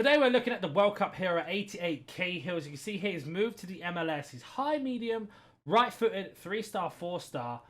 Today we're looking at the World Cup hero 88 Cahill. As you can see here, he's moved to the MLS. He's high, medium, right-footed, 3-star, 4-star.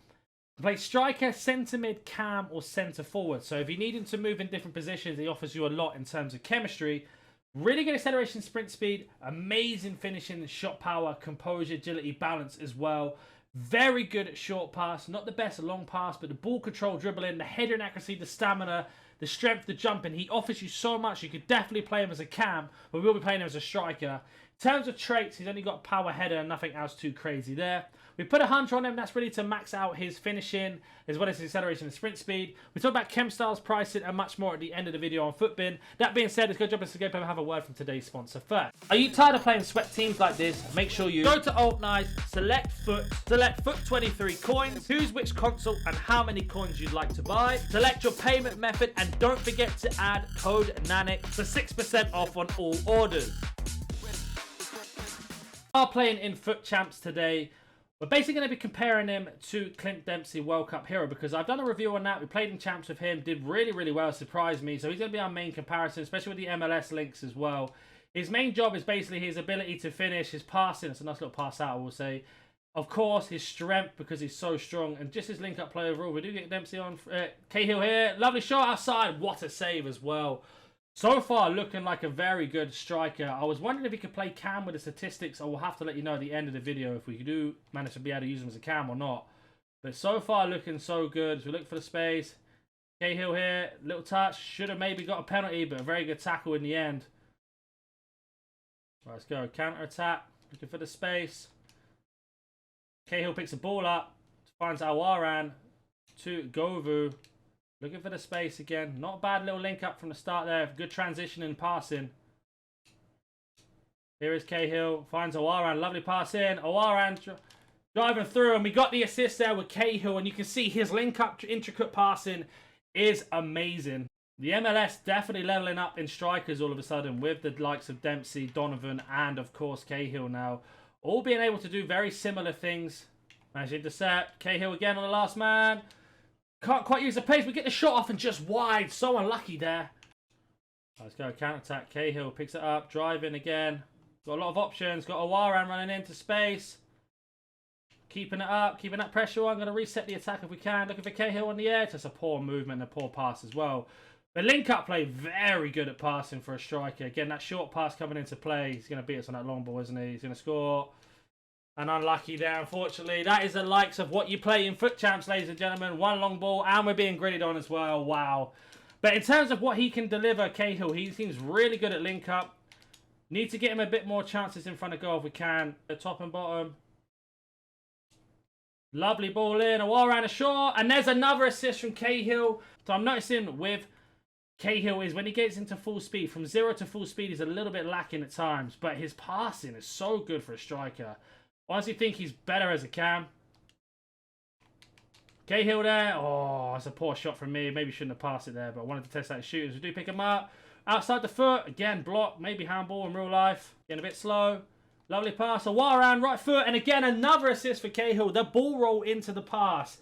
He plays striker, centre mid, cam, or centre forward. So if you need him to move in different positions, he offers you a lot in terms of chemistry. Really good acceleration, sprint speed, amazing finishing, shot power, composure, agility, balance as well. Very good at short pass, not the best long pass, but the ball control, dribbling, the heading accuracy, the stamina, the strength, the jumping. He offers you so much. You could definitely play him as a cam, but we will be playing him as a striker. In terms of traits, he's only got power header and nothing else too crazy there. We put 100 on him. That's really to max out his finishing as well as his acceleration and sprint speed. We talk about chemstyles, pricing, and much more at the end of the video on Footbin. That being said, let's go jump into the gameplay and have a word from today's sponsor first. Are you tired of playing sweat teams like this? Make sure you go to Alt Nice, select Foot 23 coins, choose which console and how many coins you'd like to buy, select your payment method, and don't forget to add code NANIC for 6% off on all orders. We are playing in Foot Champs today. We're basically going to be comparing him to Clint Dempsey World Cup hero because I've done a review on that. We played in Champs with him, did really well, surprised me. So he's going to be our main comparison, especially with the MLS links as well. His main job is basically his ability to finish, his passing. It's a nice little pass out, I will say. Of course, his strength because he's so strong, and just his link-up play overall. We do get Dempsey on. Cahill here. Lovely shot outside. What a save as well. So far, looking like a very good striker. I was wondering if he could play cam with the statistics. I will have to let you know at the end of the video if we do manage to be able to use him as a cam or not. But so far, looking so good. As we look for the space. Cahill here. Little touch. Should have maybe got a penalty, but a very good tackle in the end. Right, let's go. Counter-attack. Looking for the space. Cahill picks the ball up. Finds Awaran to Govu. Looking for the space again. Not a bad little link up from the start there. Good transition in passing. Here is Cahill. Finds Awaran. Lovely pass in. Awaran driving through. And we got the assist there with Cahill. And you can see his link up intricate passing is amazing. The MLS definitely leveling up in strikers all of a sudden with the likes of Dempsey, Donovan, and of course Cahill now. All being able to do very similar things. Managed to intercept. Cahill again on the last man. Can't quite use the pace. We get the shot off and just wide. So unlucky there. Let's go. Counter-attack. Cahill picks it up. Driving again. Got a lot of options. Got Awaran running into space. Keeping it up. Keeping that pressure on. Going to reset the attack if we can. Looking for Cahill on the edge. That's a poor movement and a poor pass as well. The link-up play, very good at passing for a striker. Again, that short pass coming into play. He's going to beat us on that long ball, isn't he? He's going to score. And unlucky there, unfortunately. That is the likes of what you play in Foot Champs, ladies and gentlemen. One long ball, and we're being gridded on as well. Wow. But in terms of what he can deliver, Cahill, he seems really good at link-up. Need to get him a bit more chances in front of goal if we can. The top and bottom. Lovely ball in. Awaran ashore. And there's another assist from Cahill. So I'm noticing with Cahill is when he gets into full speed, from 0 to full speed, he's a little bit lacking at times. But his passing is so good for a striker. Honestly think he's better as a cam. Cahill there. Oh, that's a poor shot from me. Maybe shouldn't have passed it there, but I wanted to test out his shooters. We do pick him up. Outside the foot. Again, block. Maybe handball in real life. Getting a bit slow. Lovely pass. Awaran, right foot. And again, another assist for Cahill. The ball roll into the pass.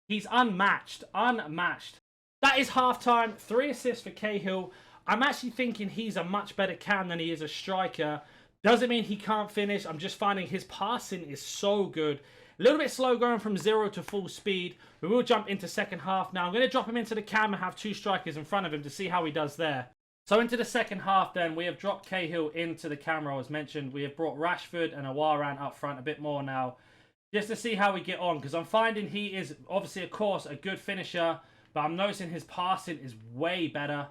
He's unmatched. Unmatched. That is half-time. 3 assists for Cahill. I'm actually thinking he's a much better cam than he is a striker. Doesn't mean he can't finish. I'm just finding his passing is so good. A little bit slow going from 0 to full speed. We will jump into second half now. I'm going to drop him into the cam and have 2 strikers in front of him to see how he does there. So into the second half then, we have dropped Cahill into the camera as mentioned. We have brought Rashford and Awaran up front a bit more now. Just to see how we get on. Because I'm finding he is obviously, of course, a good finisher. But I'm noticing his passing is way better.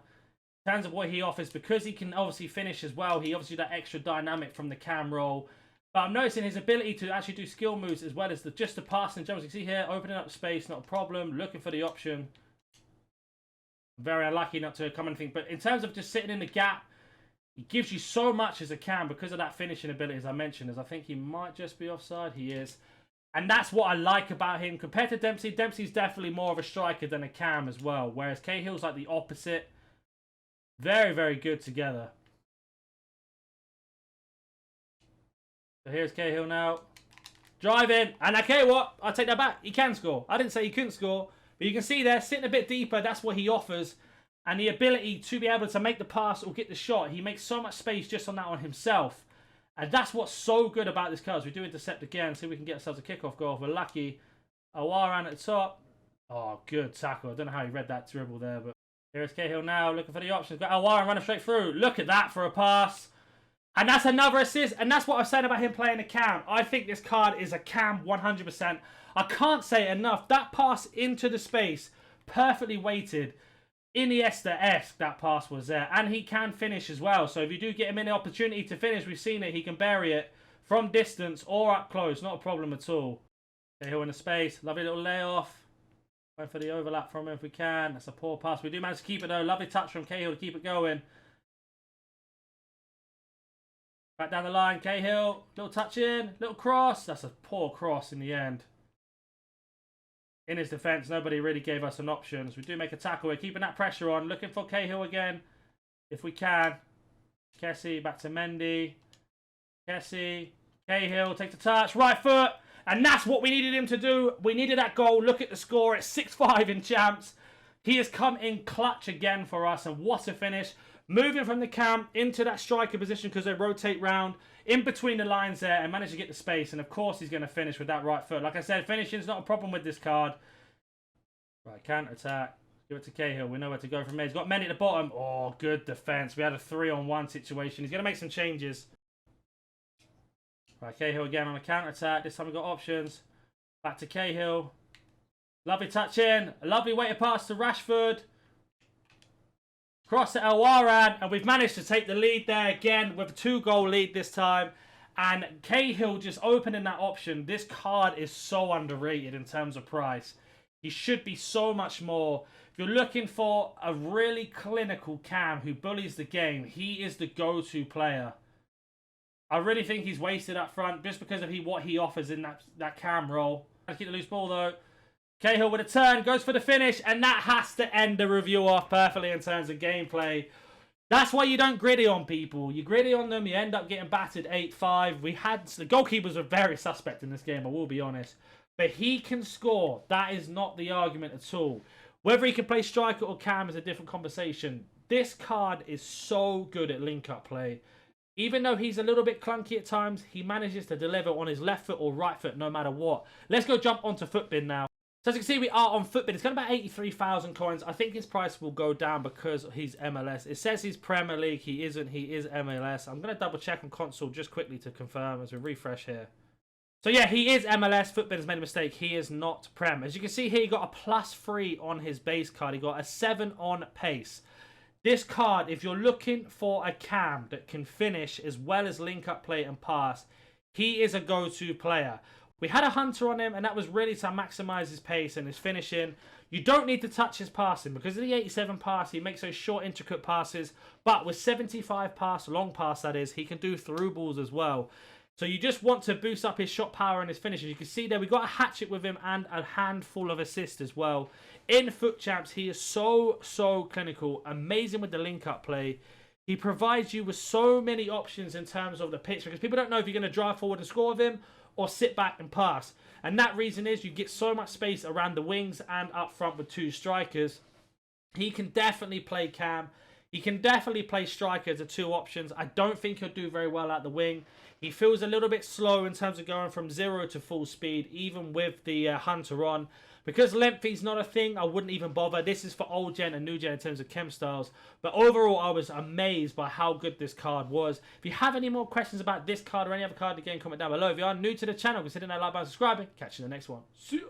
In terms of what he offers, because he can obviously finish as well, he obviously that extra dynamic from the cam roll. But I'm noticing his ability to actually do skill moves as well as just the passing jumps. You can see here, opening up space, not a problem. Looking for the option. Very unlucky not to come anything. But in terms of just sitting in the gap, he gives you so much as a cam because of that finishing ability, as I mentioned. As I think he might just be offside. He is. And that's what I like about him. Compared to Dempsey, Dempsey's definitely more of a striker than a cam as well. Whereas Cahill's like the opposite. Very good together. So here's Cahill now. Driving. And okay, what? I'll take that back. He can score. I didn't say he couldn't score. But you can see there, sitting a bit deeper, that's what he offers. and the ability to be able to make the pass or get the shot. He makes so much space just on that on himself. And that's what's so good about this card. We do intercept again, see if we can get ourselves a kickoff goal. If we're lucky. Awaran at the top. Oh, good tackle. I don't know how he read that dribble there, but here's Cahill now looking for the options. Got Awaran running straight through. Look at that for a pass. And that's another assist. And that's what I was saying about him playing a cam. I think this card is a cam 100%. I can't say it enough. That pass into the space, perfectly weighted. Iniesta-esque, that pass was there. And he can finish as well. So if you do get him any opportunity to finish, we've seen it. He can bury it from distance or up close. Not a problem at all. Cahill in the space. Lovely little layoff. Going for the overlap from him if we can. That's a poor pass. We do manage to keep it though. Lovely touch from Cahill to keep it going. Back down the line, Cahill. Little touch in. Little cross. That's a poor cross in the end. In his defence, nobody really gave us an option. So we do make a tackle. We're keeping that pressure on. Looking for Cahill again. If we can. Kessie back to Mendy. Kessie. Cahill takes the touch. Right foot. And that's what we needed him to do. We needed that goal. Look at the score. It's 6-5 in champs. He has come in clutch again for us. And what a finish. Moving from the cam into that striker position because they rotate round. In between the lines there and manage to get the space. And of course he's going to finish with that right foot. Like I said, finishing is not a problem with this card. Right, counter attack. Give it to Cahill. We know where to go from there. He's got Mendy at the bottom. Oh, good defence. We had a 3-on-1 situation. He's going to make some changes. Right, Cahill again on a counter-attack. This time we've got options. Back to Cahill. Lovely touch in. A lovely way to pass to Rashford. Cross to Awaran. And we've managed to take the lead there again with a 2-goal lead this time. And Cahill just opening that option. This card is so underrated in terms of price. He should be so much more. If you're looking for a really clinical cam who bullies the game, he is the go-to player. I really think he's wasted up front just because of what he offers in that cam role. Let's keep the loose ball though. Cahill with a turn, goes for the finish, and that has to end the review off perfectly in terms of gameplay. That's why you don't gritty on people. You gritty on them, you end up getting battered 8-5. The goalkeepers are very suspect in this game, I will be honest. But he can score. That is not the argument at all. Whether he can play striker or cam is a different conversation. This card is so good at link-up play. Even though he's a little bit clunky at times, he manages to deliver on his left foot or right foot no matter what. Let's go jump onto Footbin now. So as you can see, we are on Footbin. It's got about 83,000 coins. I think his price will go down because he's MLS. It says he's Premier League. He isn't. He is MLS. I'm going to double check on console just quickly to confirm as we refresh here. So yeah, he is MLS. Footbin has made a mistake. He is not Prem. As you can see here, he got a +3 on his base card. He got a 7 on pace. This card, if you're looking for a cam that can finish as well as link up play and pass, he is a go-to player. We had a hunter on him, and that was really to maximise his pace and his finishing. You don't need to touch his passing because of the 87 pass, he makes those short, intricate passes. But with 75 pass, long pass that is, he can do through balls as well. So you just want to boost up his shot power and his finishes. You can see there we got a hatchet with him and a handful of assists as well. In Foot Champs, he is so clinical. Amazing with the link-up play. He provides you with so many options in terms of the pitch because people don't know if you're going to drive forward and score with him or sit back and pass. And that reason is you get so much space around the wings and up front with 2 strikers. He can definitely play cam. He can definitely play striker as the 2 options. I don't think he'll do very well at the wing. He feels a little bit slow in terms of going from 0 to full speed, even with the Hunter on. Because lengthy's not a thing, I wouldn't even bother. This is for old gen and new gen in terms of chem styles. But overall, I was amazed by how good this card was. If you have any more questions about this card or any other card, again, comment down below. If you are new to the channel, consider that like button, subscribing. Catch you in the next one. See you.